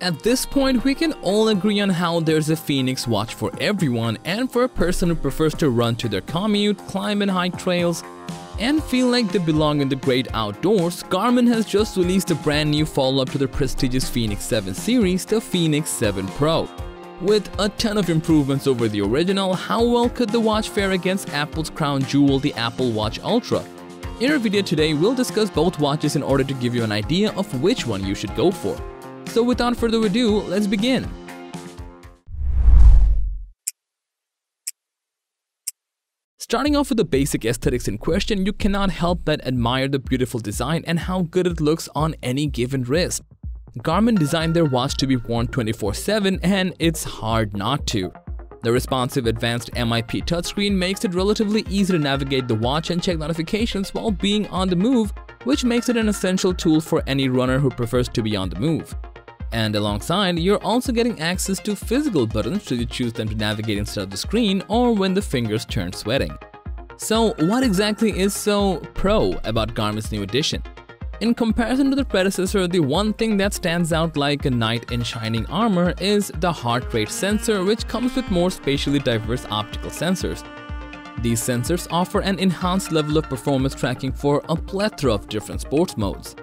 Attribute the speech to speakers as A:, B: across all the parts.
A: At this point, we can all agree on how there's a Fenix watch for everyone, and for a person who prefers to run to their commute, climb and hike trails, and feel like they belong in the great outdoors, Garmin has just released a brand new follow-up to their prestigious Fenix 7 series, the Fenix 7 Pro. With a ton of improvements over the original, how well could the watch fare against Apple's crown jewel, the Apple Watch Ultra? In our video today, we'll discuss both watches in order to give you an idea of which one you should go for. So without further ado, let's begin. Starting off with the basic aesthetics in question, you cannot help but admire the beautiful design and how good it looks on any given wrist. Garmin designed their watch to be worn 24/7, and it's hard not to. The responsive advanced MIP touchscreen makes it relatively easy to navigate the watch and check notifications while being on the move, which makes it an essential tool for any runner who prefers to be on the move. And alongside, you're also getting access to physical buttons should you choose them to navigate instead of the screen or when the fingers turn sweating. So what exactly is so pro about Garmin's new edition? In comparison to the predecessor, the one thing that stands out like a knight in shining armor is the heart rate sensor, which comes with more spatially diverse optical sensors. These sensors offer an enhanced level of performance tracking for a plethora of different sports modes.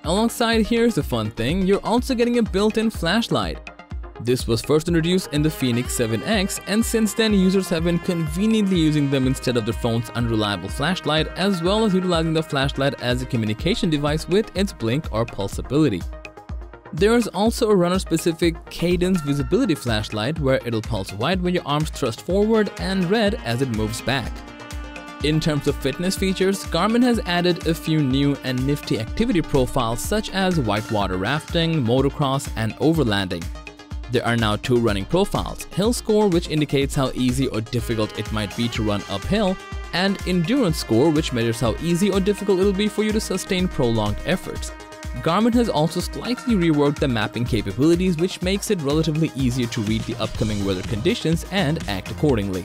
A: Alongside, here's a fun thing, you're also getting a built-in flashlight. This was first introduced in the Fenix 7X, and since then users have been conveniently using them instead of their phone's unreliable flashlight, as well as utilizing the flashlight as a communication device with its blink or pulse ability. There is also a runner-specific cadence visibility flashlight where it'll pulse white when your arms thrust forward and red as it moves back. In terms of fitness features, Garmin has added a few new and nifty activity profiles such as whitewater rafting, motocross, and overlanding. There are now 2 running profiles, Hill Score, which indicates how easy or difficult it might be to run uphill, and Endurance Score, which measures how easy or difficult it'll be for you to sustain prolonged efforts. Garmin has also slightly reworked the mapping capabilities, which makes it relatively easier to read the upcoming weather conditions and act accordingly.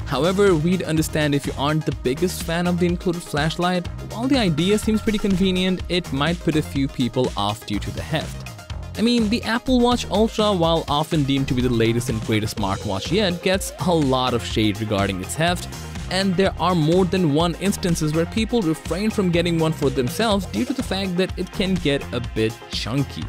A: However, we'd understand if you aren't the biggest fan of the included flashlight. While the idea seems pretty convenient, it might put a few people off due to the heft. I mean, the Apple Watch Ultra, while often deemed to be the latest and greatest smartwatch yet, gets a lot of shade regarding its heft, and there are more than one instances where people refrain from getting one for themselves due to the fact that it can get a bit chunky.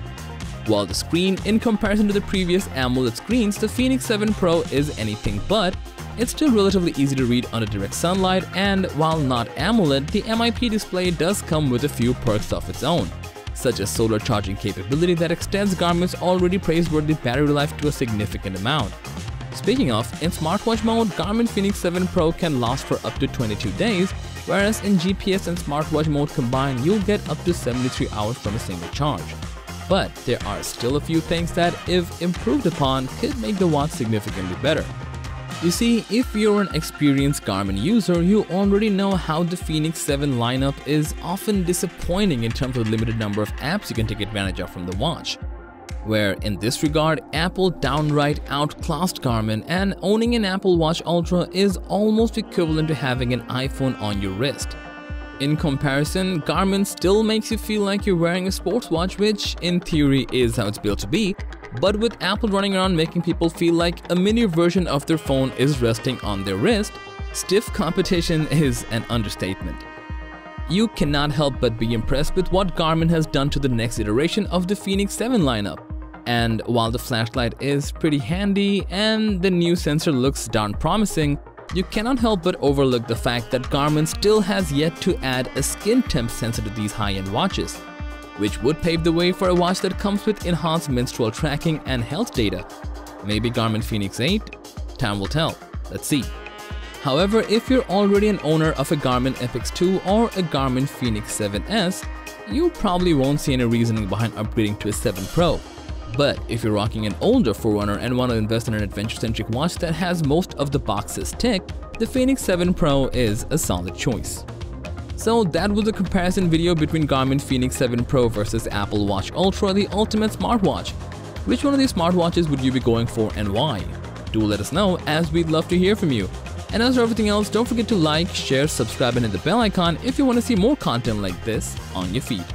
A: While the screen, in comparison to the previous AMOLED screens, the Fenix 7 Pro is anything but. It's still relatively easy to read under direct sunlight, and while not AMOLED, the MIP display does come with a few perks of its own, such as solar charging capability that extends Garmin's already praiseworthy battery life to a significant amount. Speaking of, in smartwatch mode, Garmin Fenix 7 Pro can last for up to 22 days, whereas in GPS and smartwatch mode combined, you'll get up to 73 hours from a single charge. But there are still a few things that, if improved upon, could make the watch significantly better. You see, if you're an experienced Garmin user, you already know how the Fenix 7 lineup is often disappointing in terms of the limited number of apps you can take advantage of from the watch. Where in this regard, Apple downright outclassed Garmin, and owning an Apple Watch Ultra is almost equivalent to having an iPhone on your wrist. In comparison, Garmin still makes you feel like you're wearing a sports watch, which in theory is how it's built to be, but with Apple running around making people feel like a mini version of their phone is resting on their wrist, stiff competition is an understatement. You cannot help but be impressed with what Garmin has done to the next iteration of the Fenix 7 lineup. And while the flashlight is pretty handy and the new sensor looks darn promising, you cannot help but overlook the fact that Garmin still has yet to add a skin temp sensor to these high-end watches, which would pave the way for a watch that comes with enhanced menstrual tracking and health data. Maybe Garmin Fenix 8? Time will tell. Let's see. However, if you're already an owner of a Garmin Epix 2 or a Garmin Fenix 7S, you probably won't see any reasoning behind upgrading to a 7 Pro. But if you're rocking an older Forerunner and want to invest in an adventure-centric watch that has most of the boxes ticked, the Fenix 7 Pro is a solid choice. So that was a comparison video between Garmin Fenix 7 Pro versus Apple Watch Ultra, the ultimate smartwatch. Which one of these smartwatches would you be going for and why? Do let us know, as we'd love to hear from you. And as for everything else, don't forget to like, share, subscribe and hit the bell icon if you want to see more content like this on your feed.